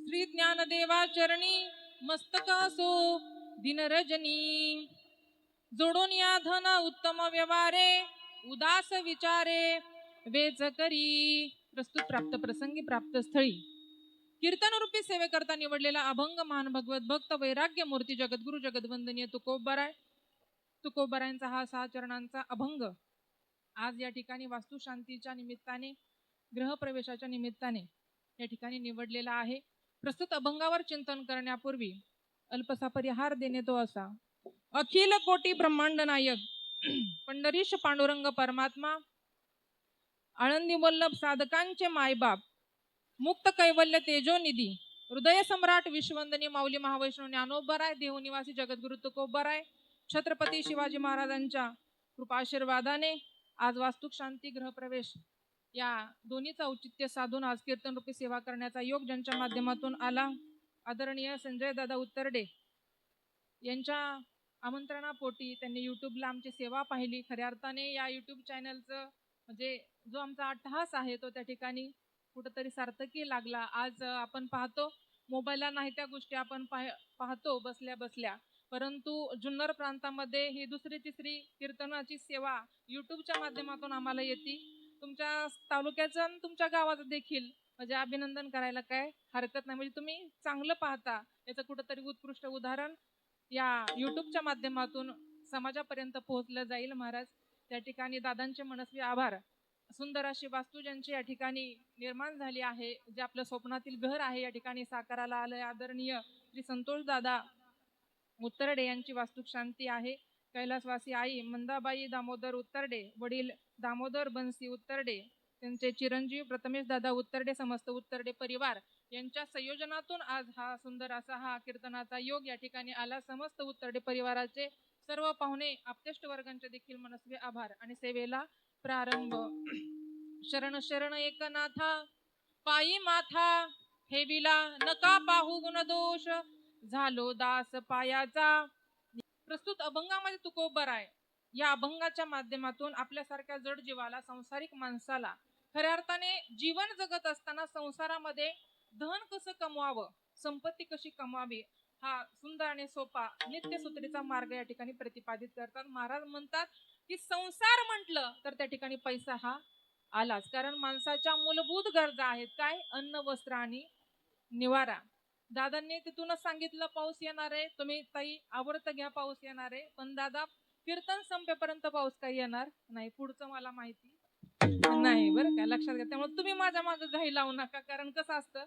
श्री ज्ञानदेवा चरणी मस्तक असो दिनरजनी, जोडून या धन उत्तम व्यवहारे उदास विचारे वेच करी. प्रस्तुत प्राप्त प्रसंगी प्राप्त स्थळी कीर्तन रूपी सेवे करता निवडलेला अभंग महान भगवत भक्त वैराग्य मूर्ती जगद्गुरु जगदवंदनीय तुकोबराय तुकोबरायांचा हा 6 चरणांचा अभंग आज या ठिकाणी वास्तुशांतीच्या निमित्ताने गृहप्रवेशाच्या निमित्ताने या ठिकाणी निवडलेला आहे. प्रस्तुत अभंगावर चिंतन करण्यापूर्वी अल्पसा परिहार देणे तो असा. अखिल कोटी ब्रह्मांड नायक पंढरीश पांडुरंग परमात्मा, आळंदी वल्लभ साधकांचे मायबाप, मुक्त कैवल्य तेजोनिधी, हृदय सम्राट विश्ववंदनीय माऊली महावैष्णव ज्ञानोबराय, देहनिवासी जगद्गुरु तुकोबराय, छत्रपती शिवाजी महाराजांच्या कृपाशीर्वादाने आज वास्तुक शांती गृहप्रवेश या दोन्हीचा औचित्य साधून आज कीर्तन रूपी सेवा करण्याचा योग ज्यांच्या माध्यमातून आला, आदरणीय संजय दादा उत्तरडे यांच्या आमंत्रणापोटी त्यांनी युट्यूबला आमची सेवा पाहिली. खऱ्या अर्थाने या युट्यूब चॅनलचं म्हणजे जो आमचा अट्टहास आहे तो त्या ठिकाणी कुठंतरी सार्थकी लागला. आज आपण पाहतो मोबाईलला नाही त्या गोष्टी आपण पाहतो बसल्या बसल्या, परंतु जुन्नर प्रांतामध्ये ही दुसरी तिसरी कीर्तनाची सेवा युट्यूबच्या माध्यमातून आम्हाला येते. तुमच्या तालुक्याचं आणि तुमच्या गावाचं देखील म्हणजे अभिनंदन करायला काय हरकत नाही. म्हणजे तुम्ही चांगलं पाहता याचं कुठंतरी उत्कृष्ट उदाहरण या युट्यूबच्या माध्यमातून समाजापर्यंत पोहोचलं जाईल. महाराज त्या ठिकाणी दादांचे मनस्वी आभार. सुंदर अशी वास्तू ज्यांची या ठिकाणी निर्माण झाली आहे, जे आपलं स्वप्नातील घर आहे या ठिकाणी साकाराला आलंय. आदरणीय श्री संतोष दादा उत्तरडे यांची वास्तुक शांती आहे. कैलासवासी आई मंदाबाई दामोदर उत्तरडे, वडील दामोदर बन्सी उत्तरडे, त्यांचे चिरंजीव प्रथमेश दादा उत्तरडे, समस्त उत्तरडे परिवार यांच्या संयोजनातून आज हा सुंदर असा हा कीर्तनाचा योग या ठिकाणी आला. समस्त उत्तरडे परिवाराचे सर्व पाहुणे आप्तेष्ट वर्गांचे देखील मनस्वी आभार आणि सेवेला प्रारंभ. शरण शरण एकनाथा पायी माथा ठेविला, नका पाहू गुण दोष झालो दास पायाचा. प्रस्तुत अभंगामध्ये तुकोबराय या अभंगाच्या माध्यमातून आपल्यासारख्या जड जीवाला, संसारिक माणसाला खऱ्या अर्थाने जीवन जगत असताना संसारामध्ये धन कसं कमवावं, संपत्ती कशी कमवावी हा सुंदर आणि सोपा नित्यसूत्रीचा मार्ग या ठिकाणी प्रतिपादित करतात. महाराज म्हणतात की संसार म्हटलं तर त्या ठिकाणी पैसा हा आलाच, कारण माणसाच्या मूलभूत गरजा आहेत काय, अन्न वस्त्र आणि निवारा. दादांनी तिथूनच सांगितलं पाऊस येणार आहे, तुम्ही ताई आवडतं घ्या पाऊस येणार आहे, पण दादा कीर्तन संपेपर्यंत पाऊस काही येणार नाही, पुढचं मला माहिती नाही बरं का, लक्षात घ्या. त्यामुळे तुम्ही माझ्या मागे घाई लावू नका, कारण कसं असतं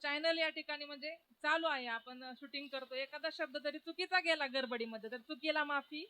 चॅनल या ठिकाणी म्हणजे चालू आहे, आपण शूटिंग करतो, एखादा शब्द तरी चुकीचा गेला गडबडीमध्ये तर चुकीला माफी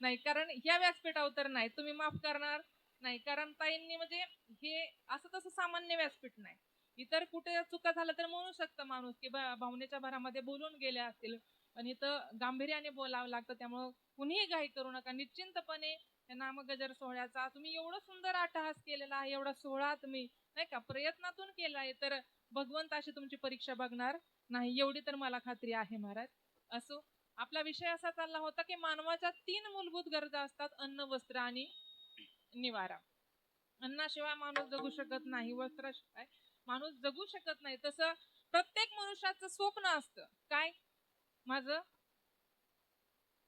नाही, कारण ह्या व्यासपीठावर तर नाही तुम्ही माफ करणार नाही, कारण ताईंनी म्हणजे हे असं तसं सामान्य व्यासपीठ नाही. इतर कुठे चुका झाल्या तर म्हणू शकतं माणूस की भावनेच्या भरामध्ये बोलून गेले असतील, पण इथं गांभीर्याने बोलावं लागतं. त्यामुळं कुणीही घाई करू नका, निश्चिंतपणे नामगजर सोहळ्याचा तुम्ही एवढं सुंदर अट्टहास केलेला आहे, एवढा सोहळा तुम्ही नाही का प्रयत्नातून केला आहे, तर भगवंत अशी तुमची परीक्षा बघणार नाही एवढी तर मला खात्री आहे. महाराज असो, आपला विषय असा चालला होता की मानवाच्या 3 मूलभूत गरजा असतात, अन्न वस्त्र आणि निवारा. अन्नाशिवाय माणूस जगू शकत नाही, वस्त्राशिवाय माणूस जगू शकत नाही. तसं प्रत्येक मनुष्याचं स्वप्न असतं काय, माझं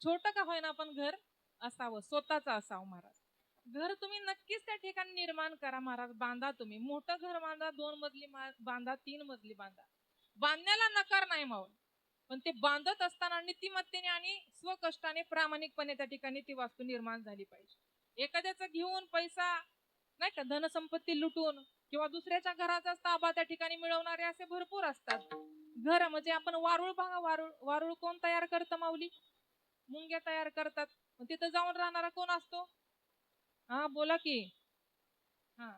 छोटं का होईना पण घर असावं, स्वतःचं असावं. महाराज घर तुम्ही नक्कीच त्या ठिकाणी निर्माण करा. महाराज बांधा, तुम्ही मोठं घर बांधा, 2 मजली बांधा, 3 मजली बांधा, बांधण्याला नकार नाही मावळ, पण ते बांधत असताना नीतिमत्तेने आणि स्वकष्टाने प्रामाणिकपणे त्या ठिकाणी ती वास्तू निर्माण झाली पाहिजे. एखाद्याचा घेऊन पैसा नाही का धनसंपत्ती लुटून किंवा दुसऱ्याच्या घराचा ताबा त्या ठिकाणी मिळवणारे असे भरपूर असतात. घर म्हणजे आपण वारुळ बघा, वारुळ वारुळ कोण तयार करतं माऊली, मुंग्या तयार करतात, तिथं जाऊन राहणारा कोण असतो, हा बोला की, हा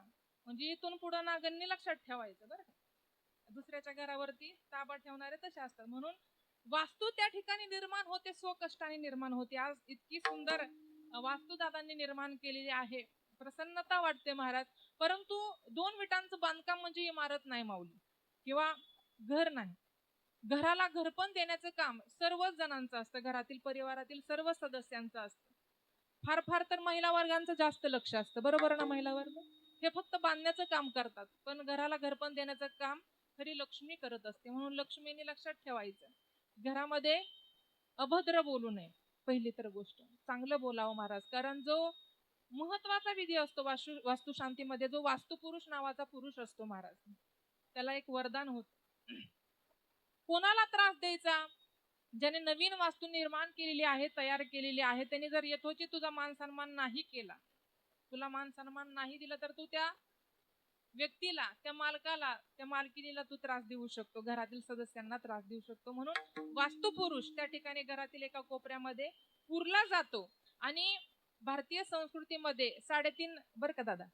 म्हणजे इथून पुढे नागंनी लक्षात ठेवायचं बरं का, दुसऱ्याच्या घरावरती ताबा ठेवणारे तसे असतात. म्हणून वास्तू त्या ठिकाणी निर्माण होते, स्वकष्टाने निर्माण होते. आज इतकी सुंदर वास्तू दादांनी निर्माण केलेली आहे, प्रसन्नता वाटते. महाराज परंतु 2 विटांचं बांधकाम म्हणजे इमारत नाही माऊली किंवा घर नाही, घराला घरपण देण्याचं काम सर्वच जणांचं असतं, घरातील परिवारातील सर्व सदस्यांचं असतं. फार फार तर महिला वर्गांचं जास्त लक्ष असतं, बरोबर ना, महिला वर्ग हे फक्त बांधण्याचं काम करतात, पण घराला घरपण देण्याचं काम खरी लक्ष्मी करत असते. म्हणून लक्ष्मीने लक्षात ठेवायचं, घरामध्ये अभद्र बोलू नये. पहिली तर गोष्ट चांगलं बोलावं महाराज, कारण जो महत्वाचा विधी असतो वास्तुशांतीमध्ये, जो वास्तुपुरुष नावाचा पुरुष असतो महाराज, त्याला एक वरदान होत. कोणाला त्रास द्यायचा? ज्याने नवीन वास्तू निर्माण केलेली आहे, तयार केलेली आहे, त्याने जर यथोचित तुझा मान सन्मान नाही केला, तुला मान सन्मान नाही दिला, तर तू त्या व्यक्तीला, त्या मालकाला, त्या मालकिनीला तू त्रास देऊ शकतो, घरातील सदस्यांना त्रास देऊ शकतो. म्हणून वास्तुपुरुष त्या ठिकाणी घरातील एका कोपऱ्यामध्ये पुरला जातो. आणि भारतीय संस्कृतीमध्ये 3.5 बरं का दादा,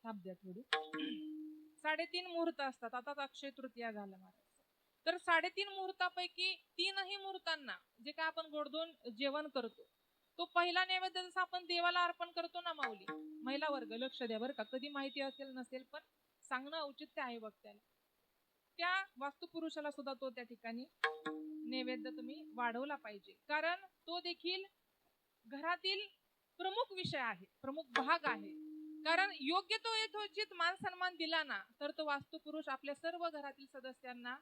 थांब द्या थोडी, 3.5 मुहूर्त असतात. आता अक्षय तृतीया झालं महाराज, तर 3.5 मुहूर्तापैकी 3ही मुहूर्तांना जे काय आपण गोडधोड जेवण करतो, तो पहिला नैवेद्य जसा आपण देवाला अर्पण करतो ना माऊली, महिला वर्ग लक्ष द्या बरं का, कधी माहिती असेल नसेल पण सांगणं औचित्य आहे वक्त्याला, त्या वास्तुपुरुषाला सुद्धा तो त्या ठिकाणी नैवेद्य तुम्ही वाढवला पाहिजे, कारण तो देखील घरातील प्रमुख विषय आहे, प्रमुख भाग आहे. कारण योग्य तो यथोचित मान सन्मान दिला ना, तर तो वास्तुपुरुष आपल्या सर्व घरातील सदस्यांना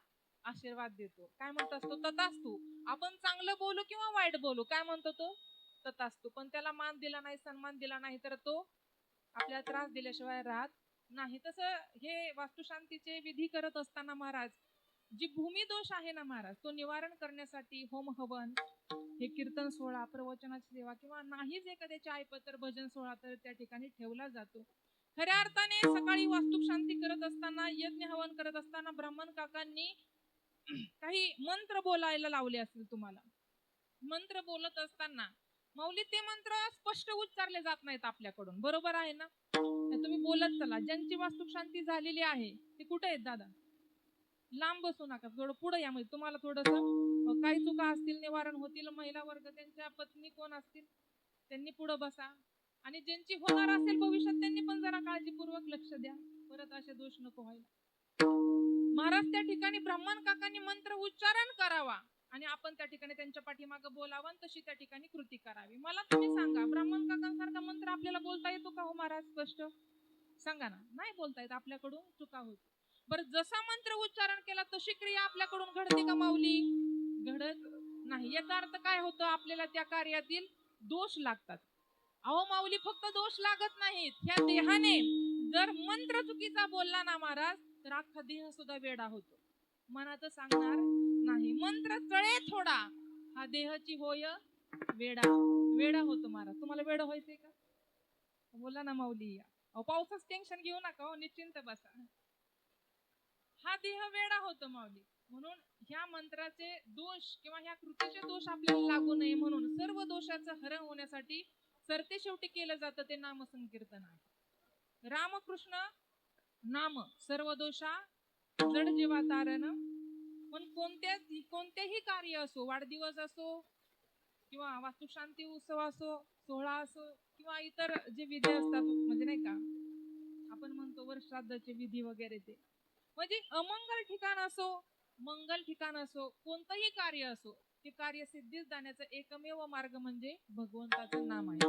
आशीर्वाद देतो. काय म्हणत असतो? तथास्तु. आपण चांगलं बोलू किंवा वाईट बोलू, काय म्हणतो तो? तथास्तु. पण त्याला मान दिला नाही, सन्मान दिला नाही, तर तो आपल्याला त्रास दिल्याशिवाय राहत नाही. तसं हे वास्तुशांतीचे विधी करत असताना महाराज, जी भूमी दोष आहे ना महाराज, तो निवारण करण्यासाठी होम हवन, हे कीर्तन सोहळा, प्रवचनाची सेवा किंवा नाहीच एखाद्याचे आयपत्र भजन सोहळा तर त्या ठिकाणी ठेवला जातो. खऱ्या अर्थाने सकाळी वास्तुक शांती करत असताना, यज्ञ हवन करत असताना ब्राह्मण काकांनी काही मंत्र बोलायला लावले असतील तुम्हाला. मंत्र बोलत असताना माऊली ते मंत्र स्पष्ट उच्चारले जात नाहीत आपल्याकडून, बरोबर आहे ना? तुम्ही बोलत चला. ज्यांची वास्तुक शांती झालेली आहे ते कुठे आहेत दादा? लांब बसू नका, थोडं पुढे या, म्हणजे तुम्हाला थोडस काही चुका असतील निवारण होतील. महिला वर्ग, त्यांच्या पत्नी कोण असतील त्यांनी पुढे बसा, आणि ज्यांची होणार असेल भविष्यात त्यांनी पण जरा काळजीपूर्वक लक्ष द्या, परत असे दोष नको व्हायला. महाराज त्या ठिकाणी ब्राह्मण काकांनी मंत्र उच्चारण करावा आणि आपण त्या ठिकाणी त्यांच्या पाठीमागे बोलावं, तशी त्या ठिकाणी कृती करावी. मला तुम्ही सांगा, ब्राह्मण काकांसारखा मंत्र आपल्याला बोलता येतो का हो महाराज? स्पष्ट सांगा ना. नाही बोलता येत, आपल्याकडून चुका होती. बरं, जसा मंत्र उच्चारण केला तशी क्रिया आपल्याकडून घडते का माऊली? घडत नाही. याचा अर्थ काय होतं? आपल्याला त्या कार्यातील दोष लागतात. अहो माऊली, फक्त दोष लागत नाहीत, ह्या देहाने जर मंत्र चुकीचा बोलला ना महाराज, तर अख्खा देह सुद्धा वेडा होतो. मनाचं सांगणार नाही, मंत्र चळे थोडा, हा देहाची होय वेडा. वेडा होतो महाराज. तुम्हाला वेडा व्हायचंय का? बोला ना माऊली. अहो पावसाच टेन्शन घेऊ नका हो, निश्चिंत बसा. हा देह वेडा होतो माऊली. म्हणून ह्या मंत्राचे दोष किंवा ह्या कृतीचे दोष आपल्याला लागू नये म्हणून सर्व दोषाचं हरण होण्यासाठी सरते शेवटी केलं जातं ते नामसंकीर्तन आहे. रामकृष्ण नाम सर्व दोषा जड जीवा तारण. पण कोणतेही कार्य असो, वाढदिवस असो किंवा वास्तुशांती उत्सव असो, सोहळा असो किंवा इतर जे विधी असतात, म्हणजे नाही का आपण म्हणतो वर्षश्राद्धाचे विधी वगैरे, ते म्हणजे अमंगल ठिकाण असो मंगल ठिकाण असो, कोणतंही कार्य असो, ते कार्य सिद्धीस जाण्याचा एकमेव मार्ग म्हणजे भगवंताचं नाम आहे.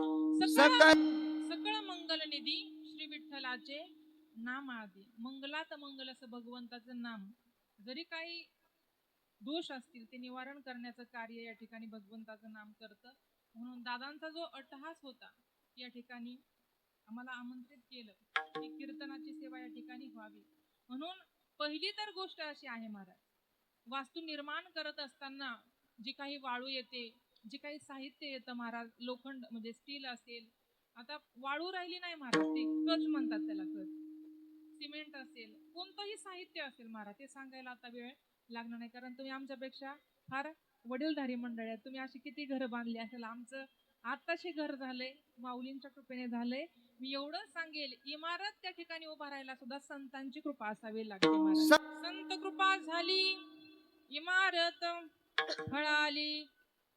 सकळ मंगल निधी श्री विठ्ठलाचे नाम आधी. मंगलात मंगल असं भगवंताचं नाम. जरी काही दोष असतील ते निवारण करण्याचं कार्य या ठिकाणी भगवंताचं नाम करतं. म्हणून दादांचा जो अट्टहास होता, या ठिकाणी आम्हाला आमंत्रित केलं की कीर्तनाची सेवा या ठिकाणी व्हावी. म्हणून पहिली तर गोष्ट अशी आहे महाराज, वास्तू निर्माण करत असताना जी काही वाळू येते, जे काही साहित्य येतं महाराज, लोखंड म्हणजे स्टील असेल, आता वाळू राहिली नाही महाराज, ते कच म्हणतात त्याला, कच, सिमेंट असेल, कोणतंही साहित्य असेल महाराज, ते सांगायला आता वेळ लागणार नाही, कारण तुम्ही आमच्यापेक्षा फार वडीलधारी मंडळी आहेत. तुम्ही अशी किती घरं बांधली असेल. आमचं आताशी घर झालंय, माऊलींच्या कृपेने झालंय. मी एवढं सांगेल, इमारत त्या ठिकाणी उभा राहायला सुद्धा संतांची कृपा असावी लागते महाराज. संत कृपा झाली, इमारत फळाली.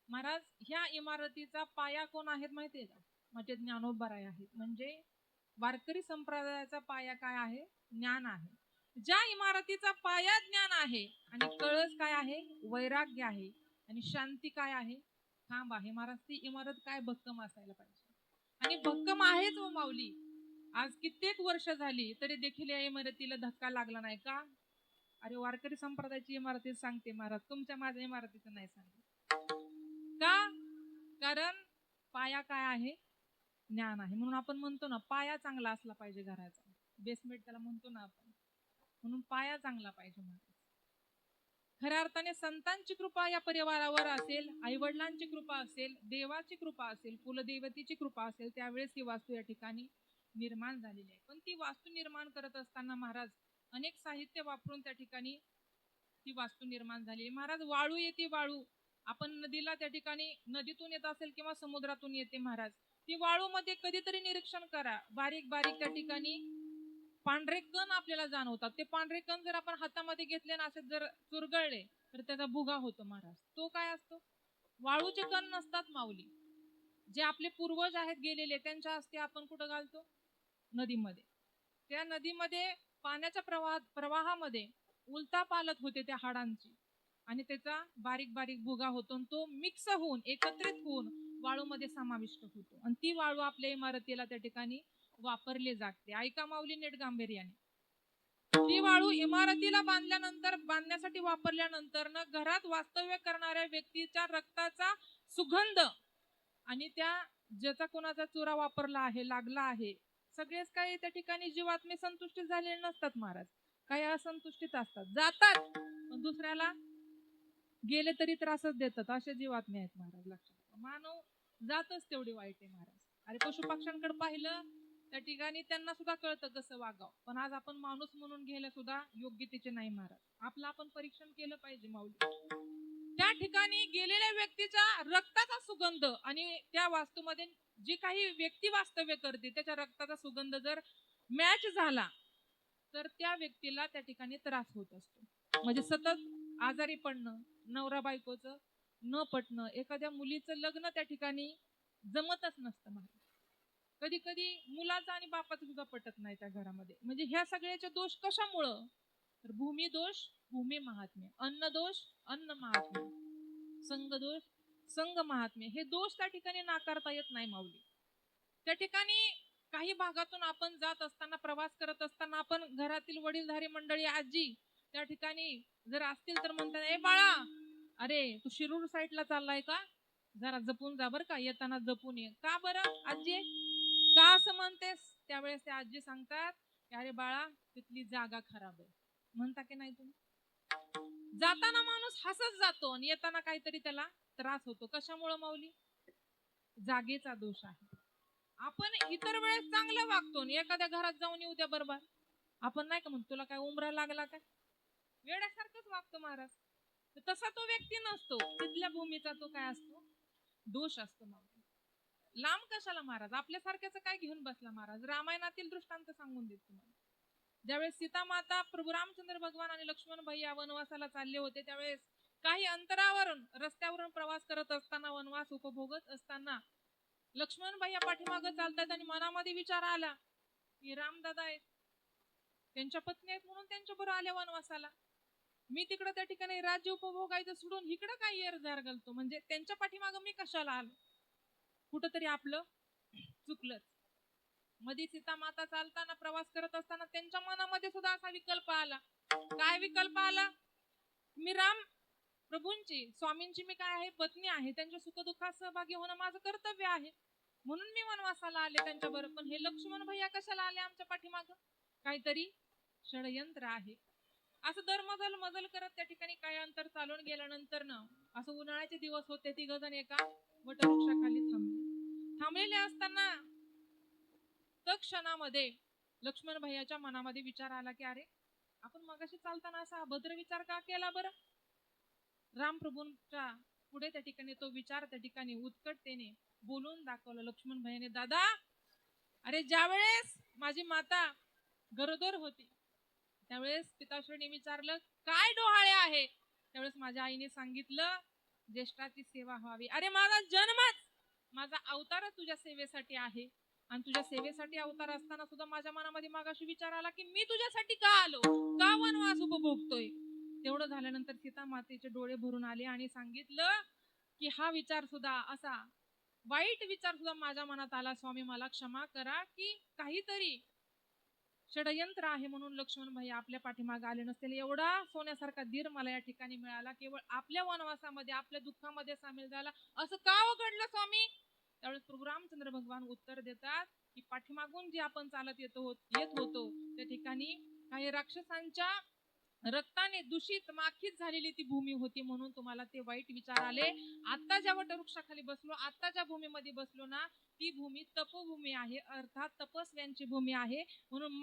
महाराज, ह्या इमारतीचा पाया कोण आहेत माहितीये का? म्हणजे ज्ञानोबाराय आहेत. म्हणजे वारकरी संप्रदायाचा पाया काय आहे? ज्ञान आहे. ज्या इमारतीचा पाया ज्ञान आहे आणि कळस काय आहे? वैराग्य आहे. आणि शांती काय आहे? थांब आहे. महाराज, ती इमारत काय भक्कम असायला पाहिजे. आणि भक्कम आहेच हो माऊली. आज कित्येक वर्ष झाली तरी देखील या इमारतीला धक्का लागला नाही का? अरे वारकरी संप्रदायाची इमारती सांगते महाराज, तुमच्या माझ्या इमारतीचं नाही सांगते का? कारण पाया काय आहे? ज्ञान आहे. म्हणून आपण म्हणतो ना, पाया चांगला असला पाहिजे घराचा, बेसमेंट त्याला म्हणतो ना आपण, म्हणून पाया चांगला पाहिजे महाराज. खऱ्या अर्थाने संतांची कृपा या परिवारावर असेल, आई वडिलांची कृपा असेल, देवाची कृपा असेल, कुलदेवतेची कृपा असेल, त्यावेळेस ही वास्तू या ठिकाणी निर्माण झालेली आहे. पण ती वास्तू निर्माण करत असताना महाराज अनेक साहित्य वापरून त्या ठिकाणी ती वास्तू निर्माण झाली. महाराज वाळू येते, वाळू आपण नदीला त्या ठिकाणी नदीतून येत असेल किंवा समुद्रातून येते महाराज, ती वाळू मध्ये कधीतरी निरीक्षण करा, बारीक बारीक त्या ठिकाणी पांढरे कण आपल्याला जाणवतात. ते पांढरे कण जर आपण हातामध्ये घेतले ना, असे जर चुरगळले तर त्याचा भुगा होतो महाराज. तो काय असतो? वाळूचे कण नसतात माऊली. जे आपले पूर्वज आहेत गेलेले, त्यांच्या अस्थी आपण कुठं घालतो? नदीमध्ये. त्या नदीमध्ये पाण्याच्या प्रवाहामध्ये उलटा पालत होते त्या हाडांची, आणि त्याचा बारीक बारीक भुगा होतो, तो मिक्स होऊन एकत्रित होऊन वाळूमध्ये समाविष्ट होतो, आणि ती वाळू आपल्या इमारतीला त्या ठिकाणी वापरली जाते. ऐका माऊली नीट गांभीर्याने. ती वाळू इमारतीला बांधण्यासाठी वापरल्यानंतर न घरात वास्तव्य करणाऱ्या व्यक्तीच्या रक्ताचा सुगंध आणि त्या ज्याचा कोणाचा चुरा वापरला आहे, लागला आहे, सगळेच काही त्या ठिकाणी जीवात्मे संतुष्टित झालेले नसतात महाराज. काही असंतुष्टित असतात, जातात पण दुसऱ्याला गेले तरी त्रासच देतात, असे जीवात्मे आहेत महाराज. लक्षात, मानव जातच तेवढी वाईट आहे महाराज. अरे पशु पक्ष्यांकडे पाहिलं त्या ठिकाणी त्यांना सुद्धा कळतं कसं वागावं, पण आज आपण माणूस म्हणून घ्यायला सुद्धा योग्यतेचे नाही महाराज. आपलं आपण परीक्षण केलं पाहिजे माऊली. त्या ठिकाणी गेलेल्या व्यक्तीच्या रक्ताचा सुगंध आणि त्या वास्तूमध्ये जी काही व्यक्ती वास्तव्य करते त्याच्या रक्ताचा सुगंध जर मॅच झाला तर त्या व्यक्तीला त्या ठिकाणी त्रास होत असतो. म्हणजे सतत आजारी पडणं, नवरा बायकोचं न पटणं, एखाद्या मुलीचं लग्न त्या ठिकाणी जमतच नसतं महाराज. कधी कधी मुलाचा आणि बापाचं सुद्धा पटत नाही त्या घरामध्ये. म्हणजे ह्या सगळ्याचे दोष कशामुळं? तर भूमी दोष भूमी महात्म्य, अन्न दोष अन्न महात्म्य, संघ दोष संघ महात्म्य, हे दोष त्या ठिकाणी नाकारता येत नाही माऊली. त्या ठिकाणी काही भागातून आपण जात असताना, प्रवास करत असताना, आपण घरातील वडीलधारी मंडळी आजी त्या ठिकाणी जर असतील तर म्हणतात, ए बाळा, अरे तू शिरूर साईडला चाललाय का, जरा जपून जा बर का, येताना जपून ये. का बरं आजी, का असं म्हणतेस? त्यावेळेस त्या आजी सांगतात, अरे बाळा तिथली जागा खराब आहे. म्हणता की नाही तुम्ही? जाताना माणूस हसत जातो आणि येताना काहीतरी त्याला त्रास होतो. कशामुळे माऊली? जागेचा दोष आहे. आपण इतर वेळेस चांगलं वागतो, एखाद्या घरात जाऊन येऊ द्या बरोबर, आपण नाही का म्हणतो तुला काय उमरा लागला काय, वेड्यासारखंच वागतो महाराज. तसा तो व्यक्ती नसतो, तिथल्या भूमीचा तो काय असतो? दोष असतो माऊली. लांब कशाला महाराज, आपल्यासारख्याच काय घेऊन बसला महाराज. रामायणातील दृष्टांत सांगून देत तुम्हाला. ज्यावेळेस सीता माता, प्रभू रामचंद्र भगवान आणि लक्ष्मण भैया वनवासाला चालले होते, त्यावेळेस काही अंतरावरून रस्त्यावरून प्रवास करत असताना, वनवास उपभोगत असताना लक्ष्मण भैया पाठीमागं चालतात आणि मनामध्ये विचार आला की रामदादा आहेत, त्यांच्या पत्नी आहेत म्हणून त्यांच्या बरोबर आल्या वनवासाला. मी तिकडे त्या ठिकाणी राज्य उपभोगायचं सोडून इकडं काय येरझार घालतो, म्हणजे त्यांच्या पाठीमागं मी कशाला आलो. कुठंतरी आपलं चुकलंच. मध्ये सीता माता चालताना, प्रवास करत असताना त्यांच्या मनामध्ये सुद्धा असा विकल्प आला. काय विकल्प आला? मी राम प्रभूंची, स्वामींची मी काय आहे, पत्नी आहे, त्यांच्या सुखदुःखात सहभागी होणं माझं कर्तव्य आहे, म्हणून मी वनवासाला आले त्यांच्या बरोबर. पण हे लक्ष्मण भैया कशाला आले आमच्या पाठीमागं? काहीतरी षडयंत्र आहे. असं दरमजल मजल करत त्या ठिकाणी काही अंतर चालून गेल्यानंतर ना, असं उन्हाळ्याचे दिवस होते, तिघ जण एका वटवृक्षाखाली थांबलेले असताना क्षणामध्ये लक्ष्मण भैयाच्या मनामध्ये विचार आला की अरे, आपण मगाशी चालताना असा अभद्र विचार का केला बरं? रामप्रभूंच्या पुढे त्या ठिकाणी तो विचार त्या ठिकाणी उत्कटतेने बोलून दाखवलं लक्ष्मण भैयाने. दादा, अरे ज्या वेळेस माझी माता गरोदर होती त्यावेळेस पिताश्रीने विचारलं काय डोहाळे आहे, त्यावेळेस माझ्या आईने सांगितलं ज्येष्ठाची सेवा व्हावी. अरे माझा जन्मच, माझा अवतारच तुझ्या सेवेसाठी आहे, आणि तुझ्या सेवेसाठी अवतार असताना सुद्धा माझ्या मनामध्ये मागाशी विचार आला की मी तुझ्यासाठी का आलो, का वनवास उपभोगतोय. तेवढं झाल्यानंतर सीता मातेचे डोळे भरून आले आणि सांगितलं की हा विचार सुद्धा असा वाईट विचार सुद्धा माझ्या मनात आला, स्वामी मला क्षमा करा, की काहीतरी षडयंत्र आहे म्हणून लक्ष्मण भाई आपल्या पाठीमागे आले नसतील. एवढा सोन्यासारखा धीर मला या ठिकाणी मिळाला, केवळ आपल्या वनवासामध्ये आपल्या दुःखामध्ये सामील झाला. असं का घडलं स्वामी? त्यावेळेस प्रभू रामचंद्र भगवान उत्तर देतात की पाठीमागून जे आपण चालत येत होतो त्या ठिकाणी काही राक्षसांच्या रक्ताने दूषित माखीत झालेली ती भूमी होती, म्हणून तुम्हाला ते वाईट विचार आले. आता ज्या वटवृक्षाखाली बसलो, आता ज्या भूमीमध्ये बसलो ना, ती भूमी तपोभूमी आहे, अर्थात तपस्व्यांची भूमी आहे. म्हणून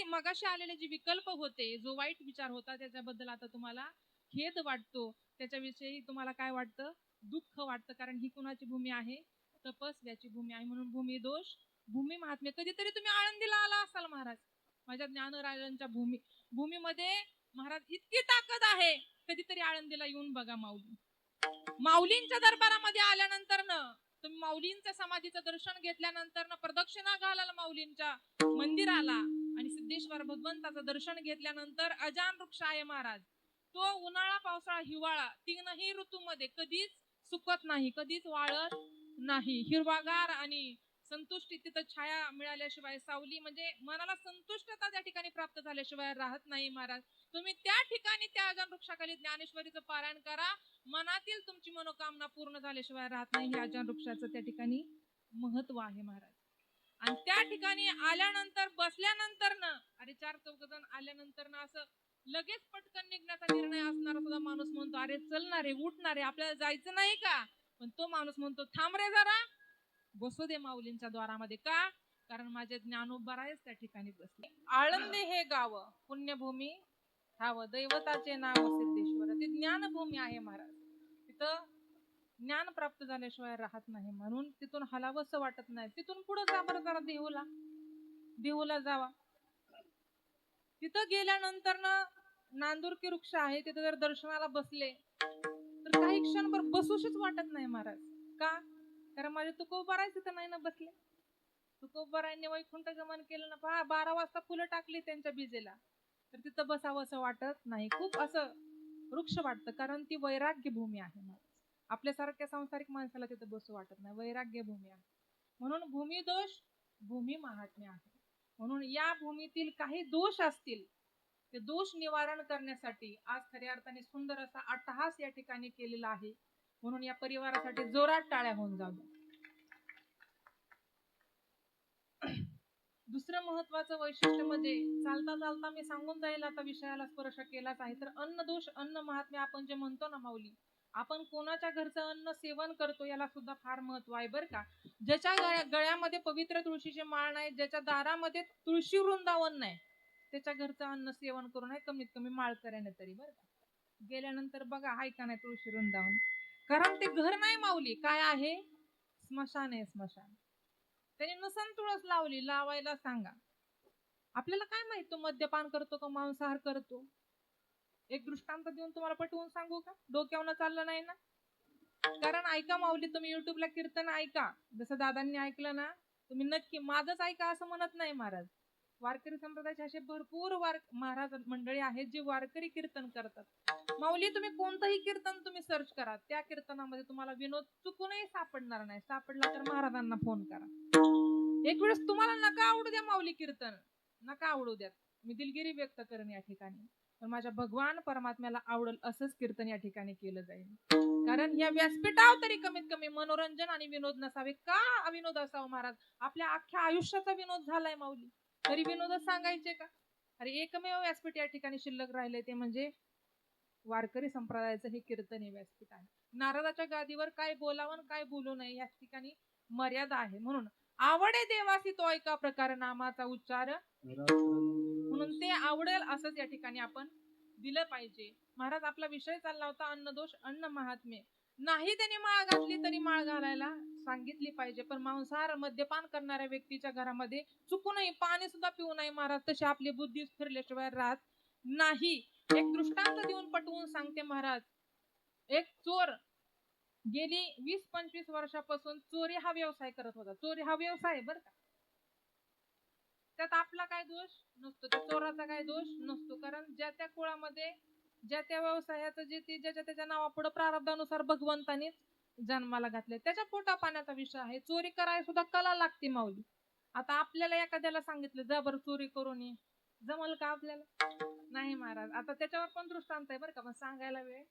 मगाशी आलेले जे विकल्प होते, जो वाईट विचार होता, त्याच्याबद्दल आता तुम्हाला खेद वाटतो, त्याच्याविषयी तुम्हाला काय वाटतं? दुःख वाटतं. कारण ही कुणाची भूमी आहे? तपस्व्याची भूमी आहे. म्हणून भूमी दोष, भूमी महात्म्य. कधीतरी तुम्ही आळंदीला आला असाल महाराज, माझ्या ज्ञानराजांच्या भूमीमध्ये महाराज इतकी ताकद आहे. कधीतरी आळंदीला येऊन बघा. माऊलींच्या दरबारामध्ये आल्यानंतर तुम्ही माऊलींच्या समाधीचं दर्शन घेतल्यानंतर प्रदक्षिणा घालाल माऊलींच्या मंदिराला, आणि सिद्धेश्वर भगवंताचं दर्शन घेतल्यानंतर अजान वृक्ष आहे महाराज, तो उन्हाळा पावसाळा हिवाळा तीनही ऋतूमध्ये कधीच सुकत नाही, कधीच वाळत नाही. हिरवागार आणि संतुष्टी, तिथं छाया मिळाल्याशिवाय, सावली म्हणजे मनाला संतुष्टता त्या ठिकाणी प्राप्त झाल्याशिवाय राहत नाही महाराज. तुम्ही त्या ठिकाणी त्या अजान वृक्षाखाली ज्ञानेश्वरीचं पारायण करा, मनातील तुमची मनोकामना पूर्ण झाल्याशिवाय राहत नाही. हे अजान वृक्षाचं त्या ठिकाणी महत्व आहे महाराज. आणि त्या ठिकाणी आल्यानंतर बसल्यानंतर अरे 4-4 जण आल्यानंतर असं लगेच पटकन निघण्याचा निर्णय असणारा सुद्धा माणूस म्हणतो, अरे चलणारे उठणारे आपल्याला जायचं नाही का? पण तो माणूस म्हणतो, थांब रे जरा, बसू दे माऊलींच्या द्वारामध्ये. का? कारण माझे ज्ञानोबरायच त्या ठिकाणी बसले. आळंदी हे गाव पुण्यभूमी ठाव, दैवताचे नाव सिद्धेश्वर. ती ज्ञानभूमी आहे महाराज. तिथं ज्ञान प्राप्त झाल्याशिवाय राहत नाही, म्हणून तिथून हलावंसं वाटत नाही. तिथून पुढे जा बरं जरा, देहूला जावा. तिथं गेल्यानंतर नांदुरकी वृक्ष आहे, तिथं जर दर्शनाला बसले तर काही क्षणभर बसूशीच वाटत नाही महाराज. का? कारण माझे तुकोबाराय तिथं नाही ना बसले. तुकोबारायांनी वैकुंठ गमन केलं ना, पहा 12 वाजता फुलं टाकली त्यांच्या बीजेला, तर तिथं बसावं असं वाटत नाही. खूप असं वृक्ष वाटतं, कारण ती वैराग्य भूमी आहे महाराज. आपल्यासारख्या सांसारिक माणसाला तिथं बसू वाटत नाही, वैराग्य भूमी आहे. म्हणून भूमी दोष, भूमी महात्म्य आहे. म्हणून या भूमीतील काही दोष असतील, ते दोष निवारण करण्यासाठी आज खऱ्या अर्थाने सुंदर असा अट्टहास या ठिकाणी केलेला आहे. म्हणून या परिवारासाठी जोरात टाळ्या होऊन जाऊ. दुसरं महत्वाचं वैशिष्ट्य म्हणजे, चालता चालता मी सांगून जाईल, आता विषयाला स्पर्श केलाच आहे, तर अन्न दोष, अन्न महात्म्य आपण जे म्हणतो ना माऊली, आपण कोणाच्या घरचं अन्न सेवन करतो याला सुद्धा फार महत्व आहे बरं का. ज्याच्या गळ्यामध्ये पवित्र तुळशीची माळ नाही, ज्याच्या दारामध्ये तुळशी वृंदावन नाही, त्याच्या घरचं अन्न सेवन करू नये, कमीत कमी माळकऱ्याने तरी बरं का. गेल्यानंतर बघा हाय का नाही तुळशी वृंदावन, कारण ते घर नाही माऊली, काय आहे? स्मशान आहे, स्मशान. त्याने नसन तुळस लावली, लावायला सांगा. आपल्याला काय माहित तो मद्यपान करतो का मांसाहार करतो? एक दृष्टांत देऊन तुम्हाला पटवून सांगू का? डोक्यावर चाललं नाही ना? कारण ऐका माऊली, तुम्ही युट्यूबला कीर्तन ऐका, जसं दादांनी ऐकलं ना, तुम्ही नक्की माझंच ऐका असं म्हणत नाही महाराज. वारकरी संप्रदायाचे असे भरपूर महाराज मंडळी आहेत जे वारकरी कीर्तन करतात. माऊली तुम्ही कोणतंही कीर्तन तुम्ही सर्च करा, त्या कीर्तनामध्ये तुम्हाला विनोद चुकूनही सापडणार नाही. सापडला तर महाराजांना फोन करा. एक वेळेस तुम्हाला नका आवडू द्या माऊली कीर्तन, नका आवडू द्यात, मी दिलगिरी व्यक्त करेन या ठिकाणी, पण माझ्या भगवान परमात्म्याला आवडल असंच कीर्तन या ठिकाणी केलं जाईल. कारण या व्यासपीठावर तरी कमीत कमी मनोरंजन आणि विनोद नसावे का? अविनोद असावं महाराज. आपल्या अख्ख्या आयुष्याचा विनोद झालाय माऊली, तरी विनोदच सांगायचे का? अरे एकमेव व्यासपीठ या ठिकाणी शिल्लक राहिले, ते म्हणजे वारकरी संप्रदायाचं हे कीर्तन हे व्यासपीठ आहे. नारदाच्या गादीवर काय बोलावं काय बोलू नये या ठिकाणी मर्यादा आहे. म्हणून आवडे देवासी तो एका प्रकार नामाचा उच्चार, म्हणून ते आवडेल असंच या ठिकाणी आपण दिलं पाहिजे. महाराज आपला विषय चालला होता अन्न दोष, अन्न महात्म्य. नाही त्यांनी माळ घातली तरी माळ घालायला सांगितली पाहिजे, पण मांसाहार मद्यपान करणाऱ्या व्यक्तीच्या घरामध्ये चुकूनही पाणी सुद्धा पिऊ नये महाराज. तशी आपली बुद्धी फिरल्याशिवाय राहत नाही. एक दृष्टांत देऊन पटवून सांगते महाराज. एक चोर गेली 20-25 वर्षापासून चोरी हा व्यवसाय करत होता. चोरी हा व्यवसाय बरं का, त्यात आपला काय दोष नसतो, त्या चोराचा काय दोष नसतो. कारण ज्या त्या कुळामध्ये ज्या त्या व्यवसायाचं जे ते ज्याच्या त्याच्या नावापुढे प्रारब्धानुसार भगवंतानीच जन्माला घातले, त्याच्या पोटा पाण्याचा विषय आहे. चोरी करायला सुद्धा कला लागते माऊली. आता आपल्याला एखाद्याला सांगितलं जा बरं चोरी करून ये, जमल का आपल्याला? नाही महाराज. आता त्याच्यावर पण दृष्टांत आहे बरं का, पण सांगायला वेळ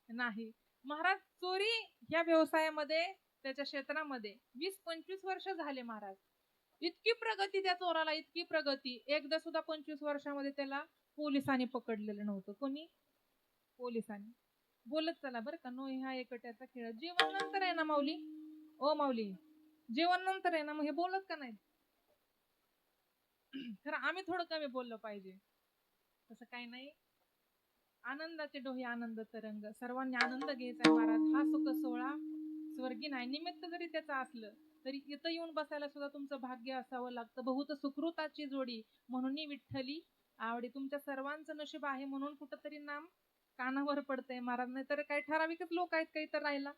नाही. महाराज चोरी ह्या व्यवसायामध्ये, त्याच्या क्षेत्रामध्ये 20-25 वर्ष झाले महाराज. इतकी प्रगती त्या चोराला, इतकी प्रगती, एकदा सुद्धा 25 वर्षामध्ये त्याला पोलिसांनी पकडलेलं नव्हतं. कोणी? पोलिसांनी. बोलत चला बरं का, नो ह्या एकट्याचा खेळ. जेवण नंतर आहे ना माऊली, ओ माऊली, जेवण नंतर आहे ना, मग हे बोलत का नाही? खरं आम्ही थोडं कमी बोललं पाहिजे. तसं काही नाही. आनंदाचे डोहे आनंद तरंग, सर्वांनी आनंद घ्यायचा महाराज. हा सुख सोहळा स्वर्गी नाही. निमित्त जरी त्याचं असलं तरी इथं येऊन बसायला सुद्धा तुमचं भाग्य असावं लागतं. बहुत सुकृताची जोडी म्हणून विठ्ठली आवडी. तुमच्या सर्वांचं नशीब आहे म्हणून कुठंतरी नाम कानावर पडतंय महाराज. नाही तर काही ठराविकच लोक आहेत काही तर राहिला,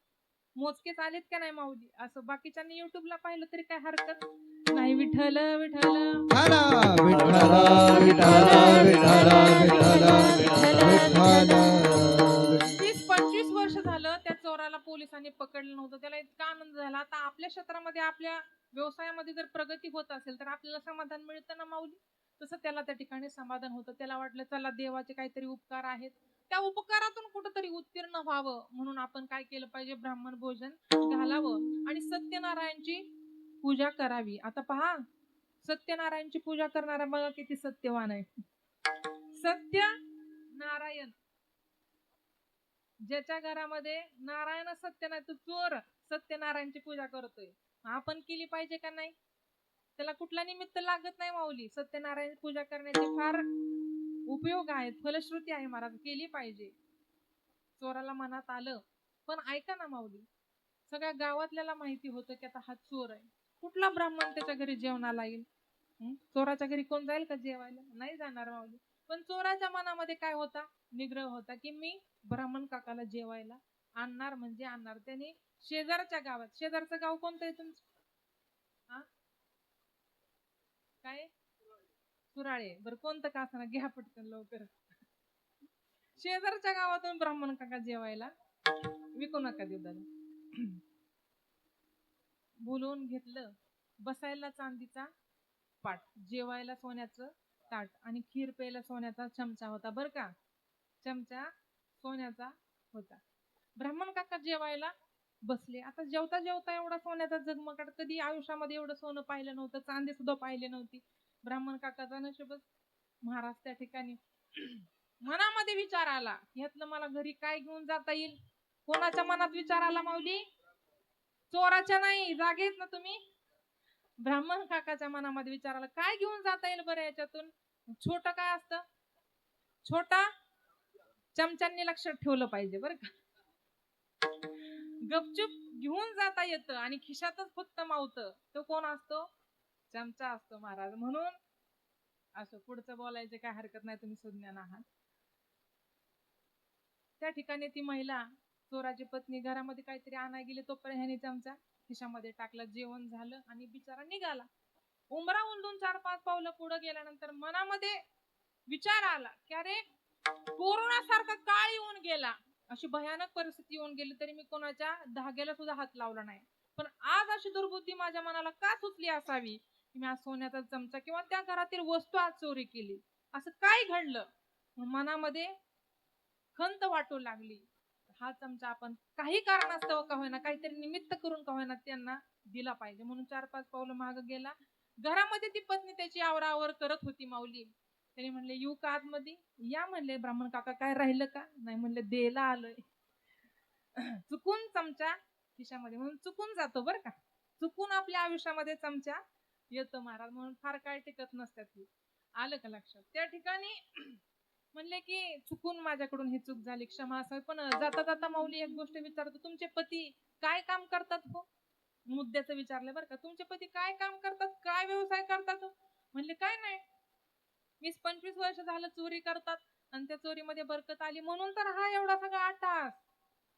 मोजकेच आलेत का नाही माऊली. असं बाकीच्यांनी युट्यूबला पाहिलं तरी काय हरकत नाही. विठ्ठल विठ्ठल 20-25 वर्ष झालं त्या चोराला पोलिसांनी पकडलं नव्हतं. त्याला इतका आनंद झाला. आता आपल्या क्षेत्रामध्ये, आपल्या व्यवसायामध्ये जर प्रगती होत असेल तर आपल्याला समाधान मिळतं ना माऊली. तसं त्याला त्या ठिकाणी समाधान होतं. त्याला वाटलं चला देवाचे काहीतरी उपकार आहेत, त्या उपकारातून कुठंतरी उत्तीर्ण व्हावं म्हणून आपण काय केलं पाहिजे, ब्राह्मण भोजन घालावं आणि सत्यनारायणची पूजा करावी. आता पहा, सत्यनारायणची पूजा करणारा बघा किती सत्यवान आहे. सत्यनारायण, ज्याच्या घरामध्ये नारायण सत्य नाही, तो चोर सत्यनारायणची पूजा करतोय. आपण केली पाहिजे का नाही? त्याला कुठला निमित्त लागत नाही माऊली. सत्यनारायण पूजा करण्याचे फार उपयोग आहेत, फलश्रुती आहे महाराज, केली पाहिजे. चोराला मनात आलं, पण ऐका ना माऊली, सगळ्या गावातल्याला माहिती होतं की आता हा चोर आहे. कुठला ब्राह्मण त्याच्या घरी जेवणाला येईल? चोराच्या घरी कोण जाईल का जेवायला? नाही जाणार माऊली. पण चोराच्या मनामध्ये काय होता? निग्रह होता की मी ब्राह्मण काकाला जेवायला आणणार म्हणजे आणणार. त्याने शेजारच्या गावात, शेजारचं गाव कोणतं आहे तुमचं? काय? सुराळे. बरं कोणतं का असणार, घ्या पटकन लवकर. शेजारच्या गावातून ब्राह्मण काका जेवायला, विकू नका देऊ दादा, बोलवून घेतलं. बसायला चांदीचा पाट, जेवायला सोन्याचं ताट आणि खीर प्यायला सोन्याचा चमचा होता बरं का. चमचा सोन्याचा होता. ब्राह्मण काका जेवायला बसले. आता जेवता जेवता एवढा सोन्याचा जगमगाट कधी आयुष्यामध्ये एवढं सोनं पाहिलं नव्हतं, चांदी सुद्धा पाहिली नव्हती. ब्राह्मण काकाचा नशीबच. महाराज त्या ठिकाणी मनामध्ये विचार आला, ह्यातलं मला घरी काय घेऊन जाता येईल. कोणाच्या मनात विचार आला माऊली? चोराच्या नाही, जागेत ना तुम्ही. ब्राह्मण काकाच्या मनामध्ये विचार आला, काय घेऊन जाता येईल बरं याच्यातून. छोट काय असतं? छोटा चमच्यांनी लक्षात ठेवलं पाहिजे बरं का. गपचूप घेऊन जाता येतं आणि खिशातच फक्त मावतं, तो कोण असतो? चमचा असतो महाराज. म्हणून असं पुढचं बोलायचं काय हरकत नाही, तुम्ही सुज्ञान आहात. त्या ठिकाणी ती महिला, चोराची पत्नी, घरामध्ये काहीतरी आणाय गेली, तोपर्यंत ह्याने चमचा खिशामध्ये टाकला. जेवण झालं आणि बिचारा निघाला. उंबरा उंडून 4-5 पावलं पुढे गेल्यानंतर मनामध्ये विचार आला की अरे, कोरोना सारखा काळ येऊन गेला, अशी भयानक परिस्थिती येऊन गेली, तरी मी कोणाच्या धाग्याला सुद्धा हात लावला नाही. पण आज अशी दुर्बुद्धी माझ्या मनाला का सुचली असावी की मी आज सोन्याचा चमचा किंवा त्या घरातील वस्तू आज चोरी केली. असं काय घडलं? मनामध्ये खंत वाटू लागली. हा चमचा आपण काही कारणास्तव का होईना, काहीतरी निमित्त करून का होईना त्यांना दिला पाहिजे. म्हणून 4-5 पावलं मागे गेला. घरामध्ये ती पत्नी त्याची आवरावर करत होती माऊली. त्याने म्हणले, येऊ का आतमध्ये? या म्हणले. ब्राह्मण काका, काय राहिलं का? नाही म्हणले, देला आलोय. चुकून चमचा खिशामध्ये, म्हणून चुकून जातो बरं का. चुकून आपल्या आयुष्यामध्ये चमचा येतो महाराज, म्हणून फार काय टिकत नसतात. आलं का लक्षात? त्या ठिकाणी म्हणले की चुकून माझ्याकडून ही चूक झाली, क्षमा असावी. पण जाता जाता माऊली एक गोष्ट विचारतो, तुमचे पती काय काम करतात हो? मुद्द्याचं विचारलं बरं का. तुमचे पती काय काम करतात, काय व्यवसाय करतात? म्हणले काय नाही, 20-25 वर्ष झालं चोरी करतात आणि त्या चोरीमध्ये बरकत आली म्हणून तर हा एवढा सगळा आटास.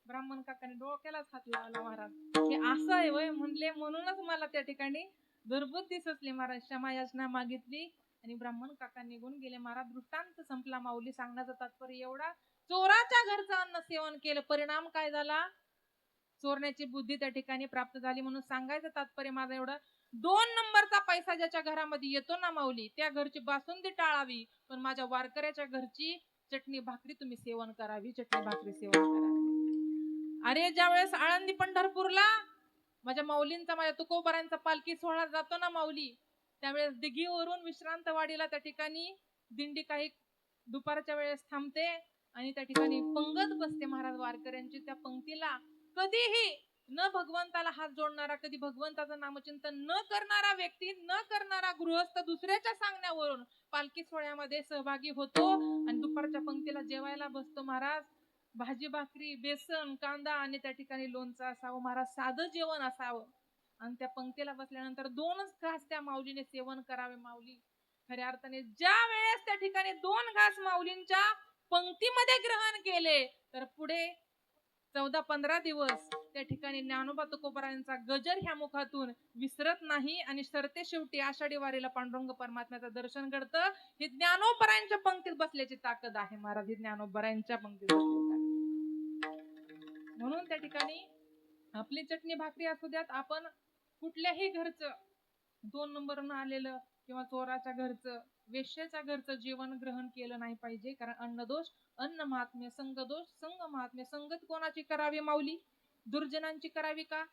ब्राह्मण काकाने डोक्यालाच हात लावला महाराज. हे असं आहे वय म्हणले, म्हणूनच मला त्या ठिकाणी दुर्बुद्धी सुचली महाराज. क्षमा याचना मागितली आणि ब्राह्मण काका निघून गेले महाराज. दृष्टांत संपला माऊली. सांगण्याचं तात्पर्य एवढा, चोराच्या घरचं अन्न सेवन केलं, परिणाम काय झाला? चोरण्याची बुद्धी त्या ठिकाणी प्राप्त झाली. म्हणून सांगायचं तात्पर्य माझं एवढं, 2 नंबरचा पैसा ज्याच्या घरामध्ये येतो ना माऊली, त्या घरची बासुंदी टाळावी, पण माझ्या वारकऱ्याच्या घरची चटणी भाकरी तुम्ही सेवन करावी, चटणी भाकरी सेवन करावी. अरे ज्यावेळेस आळंदी पंढरपूरला माझ्या माऊलींचा, माझ्या तुकोबारांचा पालखी सोहळा जातो ना माऊली, त्यावेळेस दिघीवरून विश्रांतवाडीला त्या ठिकाणी दिंडी काही दुपारच्या वेळेस थांबते आणि त्या ठिकाणी पंगत बसते महाराज वारकऱ्यांची. त्या पंक्तीला कधीही न भगवंताला हात जोडणारा, कधी भगवंताचं नामचिंतन न करणारा व्यक्ती, न करणारा गृहस्थ दुसऱ्याच्या सांगण्यावरून पालखी सोहळ्यामध्ये सहभागी होतो आणि दुपारच्या पंक्तीला जेवायला बसतो महाराज. भाजी भाकरी, बेसन, कांदा आणि त्या ठिकाणी लोणचं असावं महाराज, साधं जेवण असावं. आणि त्या पंक्तीला बसल्यानंतर 2च घास त्या माऊलीने सेवन करावे. माऊली खऱ्या अर्थाने ज्या वेळेस त्या ठिकाणी 2 घास माऊलींच्या पंक्तीमध्ये ग्रहण केले, तर पुढे 14-15 दिवस त्या ठिकाणी ज्ञानोबा तुकोबारायांचा गजर ह्या मुखातून विसरत नाही आणि सरते शेवटी आषाढी वारीला पांडुरंग परमात्म्याचं दर्शन घडतं. हे ज्ञानोबारायांच्या पंक्तीत बसल्याची ताकद आहे महाराज, ही ज्ञानोबारायांच्या पंक्तीत बसल्याची. म्हणून त्या ठिकाणी आपली चटणी भाकरी असू द्यात, आपण कुठल्याही घरचं 2 नंबरनं आलेलं किंवा चोराच्या घरचं, वेश्याच्या घरचं जेवण ग्रहण केलं नाही पाहिजे. कारण अन्नदोष अन्न महात्म्य, संगदोष संग महात्म्य. संगत कोणाची करावी माऊली? दुर्जनांची करावी का?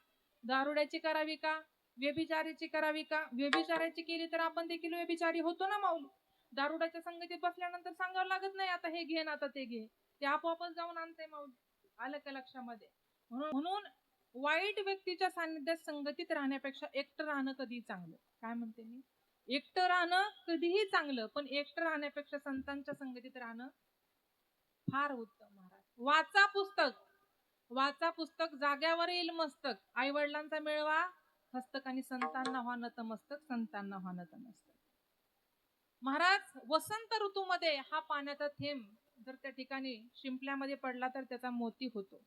दारुड्याची करावी का? व्यभिचारीची करावी का? व्यभिचाराची केली तर आपण देखील व्यभिचारी होतो ना माऊली. दारुड्याच्या संगतीत बसल्यानंतर सांगावं लागत नाही आता हे घे ना आता ते घे, ते आपोआपच जाऊन आणते माऊली. आलं का लक्षामध्ये? म्हणून वाईट व्यक्तीच्या सान्निध्यात संगतीत राहण्यापेक्षा एकटं राहणं कधी चांगलं. काय म्हणते मी? एकटं राहणं कधीही चांगलं, पण एकटं राहण्यापेक्षा संतांच्या संगतीत राहणं फार उत्तम महाराज. वाचा पुस्तक, वाचा पुस्तक, जाग्यावर येईल मस्तक. आई वडिलांचा मिळवा हस्तक आणि संतांना व्हा नतमस्तक, संतांना व्हा नतमस्तक. महाराज वसंत ऋतूमध्ये हा पाण्याचा थेंब जर त्या ठिकाणी शिंपल्यामध्ये पडला तर त्याचा मोती होतो,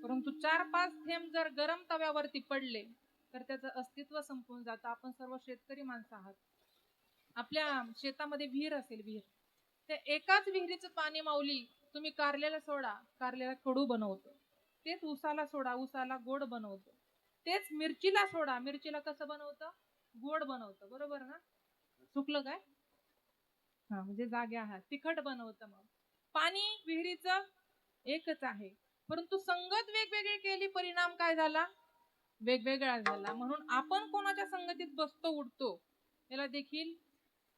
परंतु 4-5 थेंब जर गरम तव्यावरती पडले तर त्याचं अस्तित्व संपून जातं. आपण सर्व शेतकरी माणसं आहात. आपल्या शेतामध्ये विहीर असेल, विहीर, त्या एकाच विहिरीचं पाणी माऊली तुम्ही कारल्याला सोडा, कारल्याला कडू बनवतो. तेच ऊसाला सोडा, ऊसाला गोड बनवतो. तेच मिरचीला सोडा, मिरचीला कसं बनवतं? गोड बनवतं. बरोबर ना? चुकलं काय? हा, म्हणजे जागे आहात. तिखट बनवतं. मग पाणी विहिरीचं एकच आहे, परंतु संगत वेगवेगळी केली, परिणाम काय झाला? वेगवेगळा झाला. म्हणून आपण कोणाच्या संगतीत बसतो उठतो याला देखील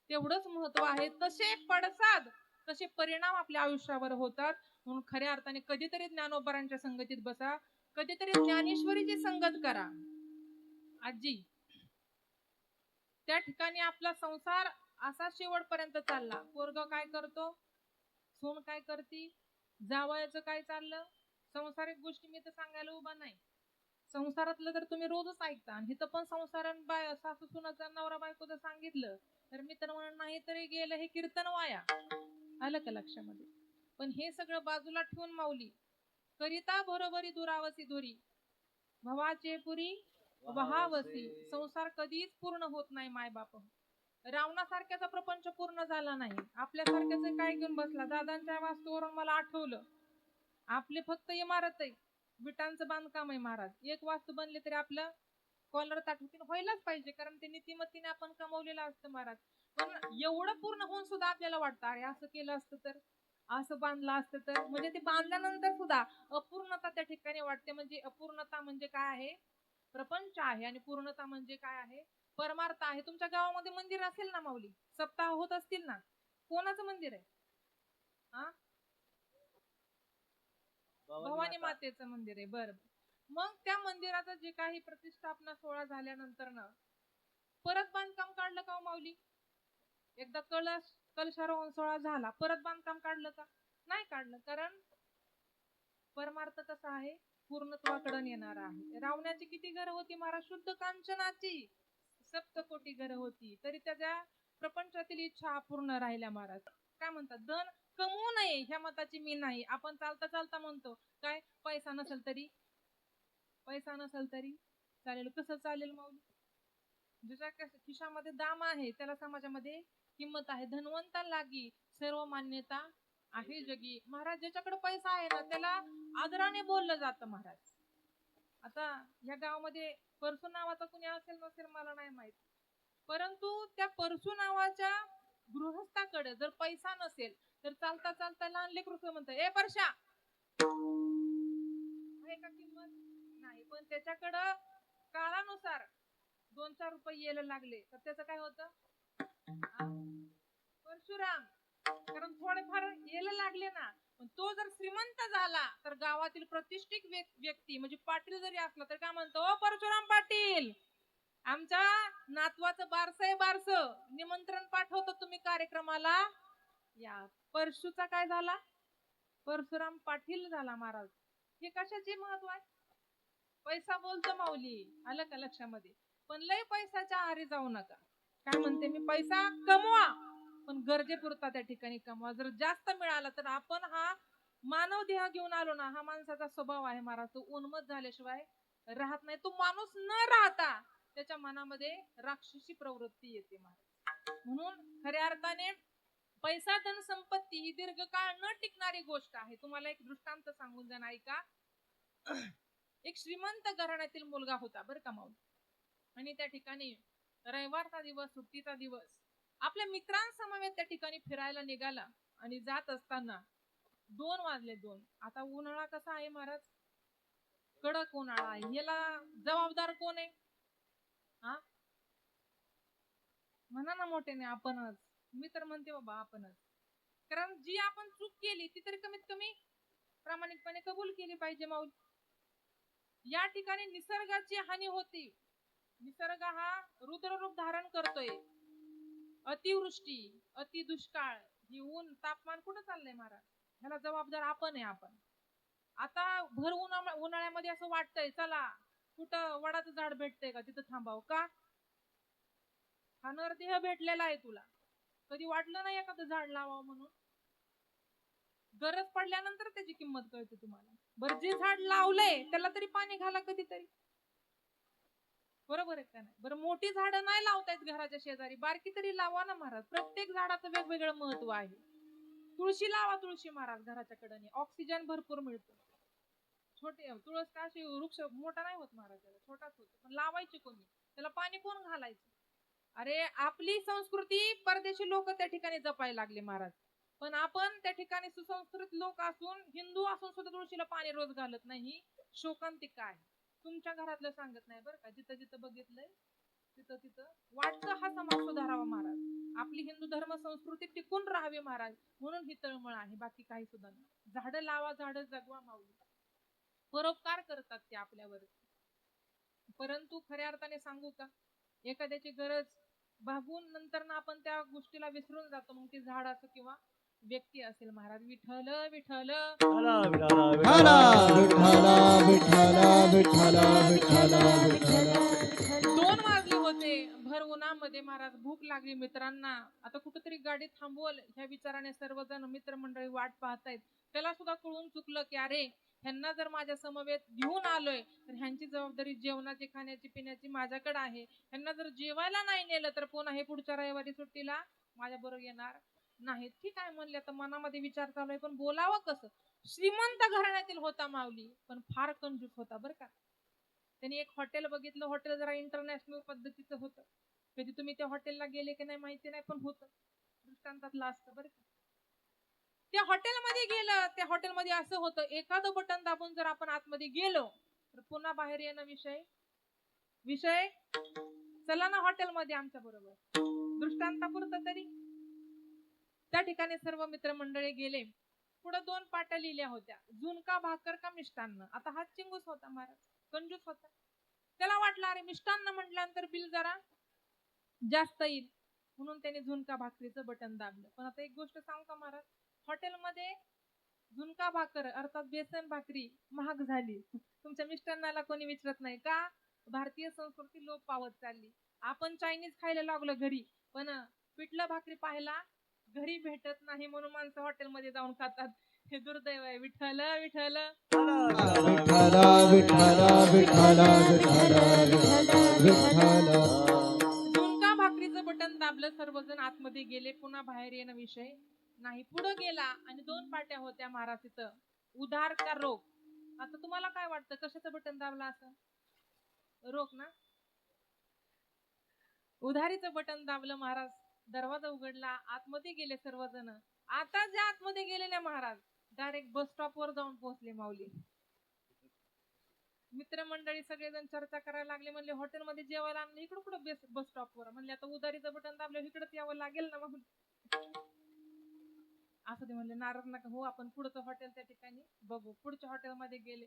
तेवढंच महत्व आहे. तसे पडसाद, तसे परिणाम आपल्या आयुष्यावर होतात. म्हणून खऱ्या अर्थाने कधीतरी ज्ञानोबारांच्या संगतीत बसा, कधीतरी ज्ञानेश्वरीची संगत करा. आजी, त्या ठिकाणी आपला संसार असा शेवटपर्यंत चालला. पोरग काय करतो, सून काय करती, जावयाचं काय चाललं, संसारिक गोष्टी मी तर सांगायला उभा नाही. संसारातलं तर तुम्ही रोजच ऐकता, आणि इथं पण संसारण सासू सुनाचा नवरा बायकोचं सांगितलं तर मी तर म्हणून नाही तरी गेलं हे कीर्तन वाया. आलं का लक्षामध्ये? पण हे सगळं बाजूला ठेवून माऊली करिता बरोबरी दुरावसी दुरी भवाचे पुरी वहावसी. संसार कधीच पूर्ण होत नाही मायबाप. रावणासारख्याचा प्रपंच पूर्ण झाला नाही. आपल्यासारख्याच काय घेऊन बसला? दादांच्या वास्तूवरून मला आठवलं, आपले फक्त इमारत आहे, विटांचं बांधकाम आहे महाराज. एक वास्तू बनली तरी आपलं कॉलर ताटून व्हायलाच पाहिजे, कारण ते नीतिमत्तेने आपण कमवलेलं असतं महाराज. पण एवढं पूर्ण होऊन सुद्धा आपल्याला वाटतं अरे असं केलं असतं तर, असं बांधलं असतं तर. म्हणजे ते बांधल्यानंतर सुद्धा अपूर्णता त्या ठिकाणी वाटते. म्हणजे अपूर्णता म्हणजे काय आहे? प्रपंच आहे. आणि पूर्णता म्हणजे काय आहे? परमार्थ आहे. तुमच्या गावामध्ये मंदिर असेल ना माऊली, सप्ताह होत असतील ना, कोणाचं मंदिर आहे? भवानी मातेचं मंदिर आहे. बरं, मग त्या मंदिराचा जे काही प्रतिष्ठापना सोहळा झाल्यानंतर ना परत बांधकाम काढलं का माऊली? एकदा कलशारोहण सोहळा झाला, परत बांधकाम काढलं का? नाही काढलं. कारण परमार्थ कसा आहे? पूर्णत्वाकडे येणारा आहे. रावणाची किती घरं होती महाराज? शुद्ध कांचनाची 7 कोटी घरं होती, तरी त्याच्या प्रपंचातील इच्छा अपूर्ण राहिल्या महाराज. काय म्हणतात? धन कमवू नये ह्या मताची मी नाही. आपण चालता चालता म्हणतो काय, पैसा नसेल तरी, पैसा नसेल तरी चालेल. कसं चालेल माऊली? ज्याच्या खिशामध्ये दाम आहे त्याला समाजामध्ये किंमत आहे. धनवंता लागी सर्व मान्यता आहे जगी. महाराज ज्याच्याकडे पैसा आहे ना त्याला आदराने बोललं जातं महाराज. आता या गावामध्ये परसू नावाचा कुणी असेल नसेल मला नाही माहित, परंतु त्या परसू नावाच्या गृहस्थाकडे जर पैसा नसेल तर चालता चालता लहान लेकरू म्हणतं, ए परशा, आहे का किंमत? नाही. पण त्याच्याकडं काळानुसार 2-4 रुपये यायला लागले तर त्याचं काय होतं? परशुराम, कारण थोडेफार यायला लागले ना. पण तो जर श्रीमंत झाला तर गावातील प्रतिष्ठित व्यक्ती म्हणजे पाटील जरी असला तर काय म्हणतो, ओ परशुराम पाटील, आमच्या नातवाचं बारस आहे, बारस, निमंत्रण पाठवतो तुम्ही कार्यक्रमाला या. परशुचा काय झाला? परशुराम पाटील झाला महाराज. हे कशाचे महत्व आहे? पैसा बोलतो माऊली, आलं का लक्षामध्ये? पण लय पैशाच्या आहारी जाऊ नका. काय म्हणते मी, पैसा कमवा पण गरजेपुरता त्या ठिकाणी कमवा. जर जास्त मिळाला तर आपण हा मानव देह घेऊन आलो ना, हा माणसाचा स्वभाव आहे महाराज, तो उन्मत्त झाल्याशिवाय राहत नाही. तो माणूस न राहता त्याच्या मनामध्ये राक्षसी प्रवृत्ती येते महाराज. म्हणून खऱ्या अर्थाने पैसा धन संपत्ती ही दीर्घकाळ न टिकणारी गोष्ट आहे. तुम्हाला एक दृष्टांत सांगून जाण ऐका. एक श्रीमंत घराण्यातील मुलगा होता बरं का माऊली, आणि त्या ठिकाणी रविवारचा दिवस, सुट्टीचा दिवस, आपल्या मित्रांसमवेत त्या ठिकाणी फिरायला निघाला आणि जात असताना 2 वाजले. 2. आता उन्हाळा कसा आहे महाराज, कडक उन्हाळा आहे. याला जबाबदार कोण आहे? हा, म्हणा ना मोठ्याने, आपणच. मी तर म्हणते बाबा आपणच, कारण जी आपण चूक केली ती तरी कमीत कमी प्रामाणिकपणे कबूल केली पाहिजे माऊली. या ठिकाणी निसर्गाची हानी होती. निसर्ग हा रुद्ररूप धारण करतोय. अतिवृष्टी, अति दुष्काळ, ही ऊन तापमान कुठं चाललंय महाराज? ह्याला जबाबदार आपण आहे. आपण आता भर उन्हाळ्यामध्ये असं वाटतंय चला कुठं वडाचं झाड भेटतंय का तिथं थांबाव का? हा नरदेह भेटलेला आहे तुला, कधी वाटलं नाही एखादं झाड लावावं म्हणून? गरज पडल्यानंतर त्याची किंमत कळते तुम्हाला. बरं, जे झाड लावलंय त्याला तरी पाणी घाला कधीतरी, बरोबर आहे का नाही? बरं, मोठी झाडं नाही लावतायत घराच्या शेजारी, बारकी तरी लावा ना महाराज. प्रत्येक झाडाचं वेगवेगळं महत्व आहे. तुळशी लावा, तुळशी महाराज घराच्या कडेने, ऑक्सिजन भरपूर मिळतो. छोटे तुळस का अशी वृक्ष मोठा नाही होत महाराज, छोटाच होतो, पण लावायची कोणी, त्याला पाणी कोण घालायचं? अरे, आपली संस्कृती परदेशी लोक त्या ठिकाणी जपायला लागले महाराज, पण आपण त्या ठिकाणी सुसंस्कृत लोक असून, हिंदू असून सुद्धा तुळशीला पाणी रोज घालत नाही. शोकांतिका आहे. तुमच्या घरातलं सांगत नाही बरं का, जिथं जिथं बघितलंय तिथं तिथं वाटतं हा समाज सुधारावा महाराज, आपली हिंदू धर्म संस्कृती टिकून राहावी महाराज, म्हणून ही तळमळ आहे, बाकी काही सुद्धा नाही. झाडं लावा, झाडं जगवा माऊली, परोपकार करतात ते आपल्यावर. परंतु खऱ्या अर्थाने सांगू का, एखाद्याची गरज भागून नंतर ना आपण त्या गोष्टीला विसरून जातो. मग ती झाड असो किंवा व्यक्ती असेल महाराज. विठ्ठल विठ्ठल विठ्ठल. 2 वाजले होते भर उन्हामध्ये महाराज, भूक लागली मित्रांना. आता कुठेतरी गाडी थांबवल ह्या विचाराने सर्वजण मित्रमंडळी वाट पाहतायत. त्याला सुद्धा कळून चुकलं की अरे, ह्यांना जर माझ्या समवेत घेऊन आलोय तर ह्यांची जबाबदारी जेवणाची, खाण्याची, पिण्याची माझ्याकडे आहे. ह्यांना जर जेवायला नाही नेलं तर पुन्हा हे पुढच्या रविवारी सुट्टीला माझ्या बरोबर येणार नाहीत. ठीक आहे म्हणले, तर मनामध्ये विचार चालू आहे, पण बोलावं कसं? श्रीमंत घराण्यातील होता माऊली, पण फार कंजूस होता बरं का. त्यांनी एक हॉटेल बघितलं. हॉटेल जरा इंटरनॅशनल पद्धतीचं होतं. कधी तुम्ही त्या हॉटेलला गेले की नाही माहिती नाही, पण होतं, दृष्टांतातलं असतं बरं का. त्या हॉटेलमध्ये गेलं, त्या हॉटेलमध्ये असं होतं, एखादं बटन दाबून जर आपण आतमध्ये गेलो तर पुन्हा बाहेर येणं विषय चला ना हॉटेलमध्ये आमच्या बरोबर, दृष्टांतापुरतं तरी. त्या ठिकाणी सर्व मित्रमंडळी गेले. पुढे 2 पाट्या लिहिल्या होत्या, झुणका भाकर का मिष्टान्न. आता हा चिंगूस होता महाराज, कंजूस होता. त्याला वाटलं अरे मिष्टान्न म्हटल्यानंतर बिल जरा जास्त येईल, म्हणून त्याने झुणका भाकरीचं बटन दाबलं. पण आता एक गोष्ट सांगू का महाराज, हॉटेलमध्ये झुणका भाकर अर्थात बेसन भाकरी महाग झाली. तुमच्या मिष्टान्नाला कोणी विचारत नाही का? भारतीय संस्कृती लोप पावत चालली. आपण चायनीज खायला लागलो घरी, पण पिठलं भाकरी पाहायला घरी भेटत नाही, म्हणून माणसं हॉटेलमध्ये जाऊन खातात. हे दुर्दैव आहे. विठ्ठल विठ्ठल झुणका भाकरीचं बटन दाबलं, सर्वजण आतमध्ये गेले. पुन्हा बाहेर येणं विषय नाही. पुढे गेला आणि 2 पाट्या होत्या महाराज तिथं, उधार का रोग. आता तुम्हाला काय वाटतं कशाचं बटन दाबला असं? रोख ना? उधारीचं बटन दाबलं महाराज, दरवाजा उघडला, आतमध्ये गेले सर्वजण. आता ज्या आतमध्ये गेले ना महाराज, डायरेक्ट बस स्टॉपवर जाऊन पोहोचले माऊली. मित्रमंडळी सगळेजण चर्चा करायला लागले, म्हणले हॉटेलमध्ये जेवायला आणलं, इकडं कुठं बस स्टॉपवर? म्हणले आता उधारीचं बटन दाबलं, इकडंच यावं लागेल ना म्हणून. असं ते म्हणले, नाराज नका हो, आपण पुढचं हॉटेल त्या ठिकाणी बघू. पुढच्या हॉटेलमध्ये गेले.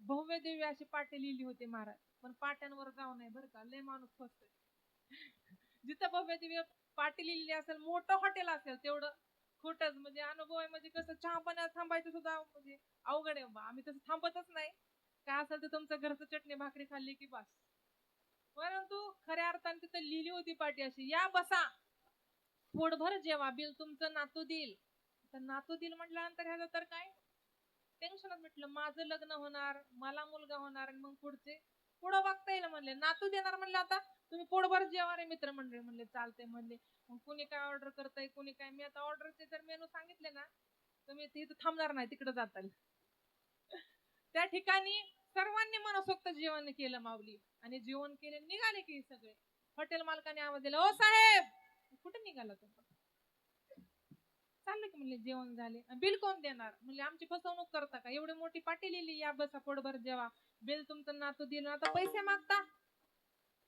भव्य दिव्य अशी पाटी लिहिली होती महाराज, पण पाट्यांवर जाऊ नये बरं का, लय माणूस फसतोय. जिथं भव्य दिव्य पाटी लिहिली असेल, मोठं हॉटेल असेल, तेवढं खोटच. म्हणजे अनुभव आहे, म्हणजे कसं चहा पाण्यात थांबायचं सुद्धा म्हणजे अवघड आहे बाबा. आम्ही तसं थांबतच नाही, काय असेल तर तुमचं घरचं चटणी भाकरी खाल्ली की बस. परंतु खऱ्या अर्थाने तिथं लिहिली होती पाटी अशी, या बसा, पोटभर जेवा, बिल तुमचं नातू देईल. तर नातू देईल म्हटल्यानंतर ह्याचं तर काय टेन्शनच म्हटलं, माझं लग्न होणार, मला मुलगा होणार, आणि मग पुढचे पुढं बघता येईल म्हणले. नातू देणार म्हणले, आता तुम्ही पोटभर जेवा रे मित्रमंडळी. म्हणले चालते म्हणले. मग कुणी काय ऑर्डर करताय, कुणी काय. मी आता ऑर्डरचे जर मेनू सांगितले ना, तुम्ही तिथं थांबणार नाही, तिकडे जाताल. त्या ठिकाणी सर्वांनी मनसोक्त जेवण केलं माऊली, आणि जेवण केले, निघाले की सगळे. हॉटेल मालकाने आवाज दिला, ओ साहेब, कुठे निघाला तुम्ही? चाललं की म्हणले, जेवण झाले. बिल कोण देणार? म्हणजे आमची फसवणूक करता का? एवढी मोठी पाटी लिहिली, या बसा, पोटभर जेवा, बिल तुमचं नातू दिलं, आता पैसे मागता?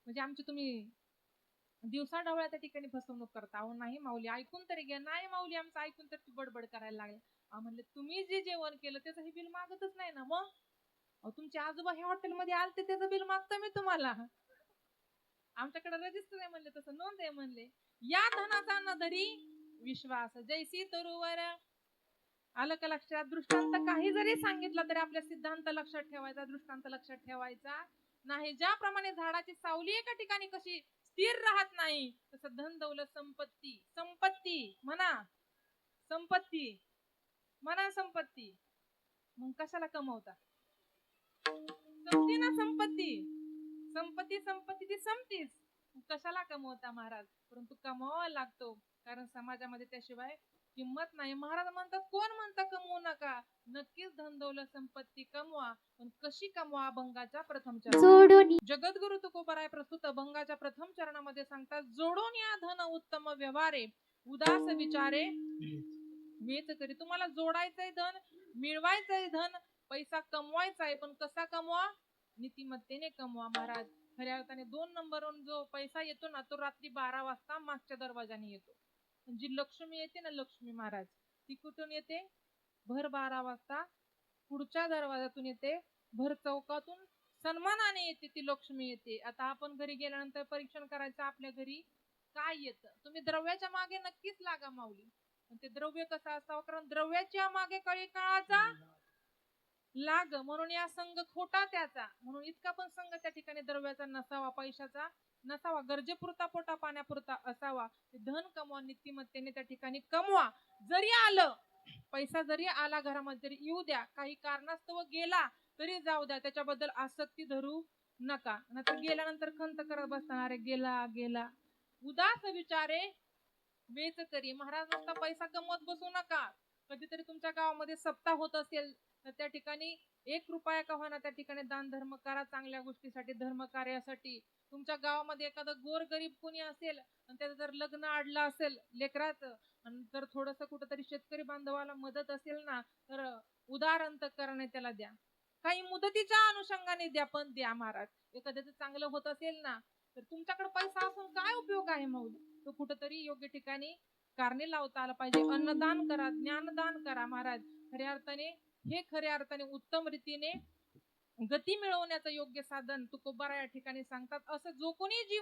म्हणजे आमची तुम्ही दिवसा ढवळ्या त्या ठिकाणी फसवणूक करता. अहो नाही माऊली, ऐकून तरी घ्या. नाही माऊली, आमचं ऐकून तर बडबड करायला लागले. म्हणले, तुम्ही जे जेवण केलं त्याचं हे बिल मागतच नाही ना. मग अहो, तुमचे आजोबा ह्या हॉटेलमध्ये आलते, त्याचं बिल मागतो मी तुम्हाला. आमच्याकडे रजिस्टर आहे म्हणले, तसं नोंद आहे म्हणले. या धनाचा न धरी विश्वास, जैसी तरुवर. आलं का लक्षात? दृष्टांत काही जरी सांगितलं तरी आपल्या सिद्धांत लक्षात ठेवायचा, दृष्टांत लक्षात ठेवायचा नाही. ज्याप्रमाणे झाडाची सावली एका ठिकाणी कशी स्थिर राहत नाही, तसं धन दौलत संपत्ती, संपत्ती म्हणा, संपत्ती म्हणा, संपत्ती मग कशाला कमवता? संपती ना संपत्ती, संपत्ती संपत्ती ती संपतीच. कशाला कमवता महाराज? परंतु कमवावा लागतो, कारण समाजामध्ये त्याशिवाय किंमत नाही. महाराज म्हणतात, कोण म्हणता कमवू नका? नक्कीच धन दौलत संपत्ती कमवा, पण कशी कमवा? अभंगाच्या प्रथम चरण. जगद्गुरु तुकोबराय प्रस्तुत अभंगाच्या प्रथम चरणामध्ये सांगतात, जोडून या धन उत्तम व्यवहारे, उदास विचारे वेच करी. तुम्हाला जोडायचंय धन, मिळवायचंय धन, पैसा कमवायचा आहे, पण कसा कमवा? नीतिमत्तेने कमवा महाराज. खऱ्या अर्थाने 2 नंबरवरून जो पैसा येतो ना, तो रात्री 12 वाजता मागच्या दरवाजाने येतो. जी लक्ष्मी येते ना, लक्ष्मी महाराज, ती कुठून येते? भर 12 वाजता पुढच्या दरवाजातून येते, भर चौकातून सन्मानाने येते, ती लक्ष्मी येते. आता आपण घरी गेल्यानंतर परीक्षण करायचं, आपल्या घरी काय येतं. तुम्ही द्रव्याच्या मागे नक्कीच लागा माऊली, पण ते द्रव्य कसं असावं? कारण द्रव्याच्या मागे कळी काळाचा लाग, म्हणून या संघ खोटा त्याचा. म्हणून इतका पण संघ त्या ठिकाणी द्रव्याचा नसावा, पैशाचा नसावा, गरजेपुरता पोटा पाण्यापुरता असावा. धन कमवा, नीतिमत्तेने त्या ठिकाणी कमवा. जरी आलं पैसा, जरी आला घरामध्ये तरी येऊ द्या, काही कारणास्तव गेला तरी जाऊ द्या, त्याच्याबद्दल आसक्ती धरू नका. नाहीतर गेल्यानंतर खंत करत बसणार, अरे गेला गेला. उदास विचारे वेच करी. महाराज नुसता पैसा कमवत बसू नका. कधीतरी तुमच्या गावामध्ये सप्ताह होत असेल तर त्या ठिकाणी 1 रुपया का होईना त्या ठिकाणी दान धर्म करा, चांगल्या गोष्टीसाठी, धर्म कार्यासाठी. तुमच्या गावामध्ये एखादं गोर गरीब कोणी असेल आणि त्याचं जर लग्न अडलं असेल लेकराचं, आणि जर थोडस कुठंतरी शेतकरी बांधवाला मदत असेल ना, तर उदार अंतःकरणाने त्याला द्या. काही मुदतीच्या अनुषंगाने द्या, पण द्या महाराज. एखाद्याचं चांगलं होत असेल ना, तर तुमच्याकडे पैसा असून काय उपयोग आहे मौली? तो कुठंतरी योग्य ठिकाणी कारणे लावता आला पाहिजे. अन्नदान करा, ज्ञानदान करा महाराज. खऱ्या अर्थाने हे खऱ्या अर्थाने उत्तम रीतीने गती मिळवण्याचं योग्य साधन तुकोबारा या ठिकाणी सांगतात. असं जो कोणी जीव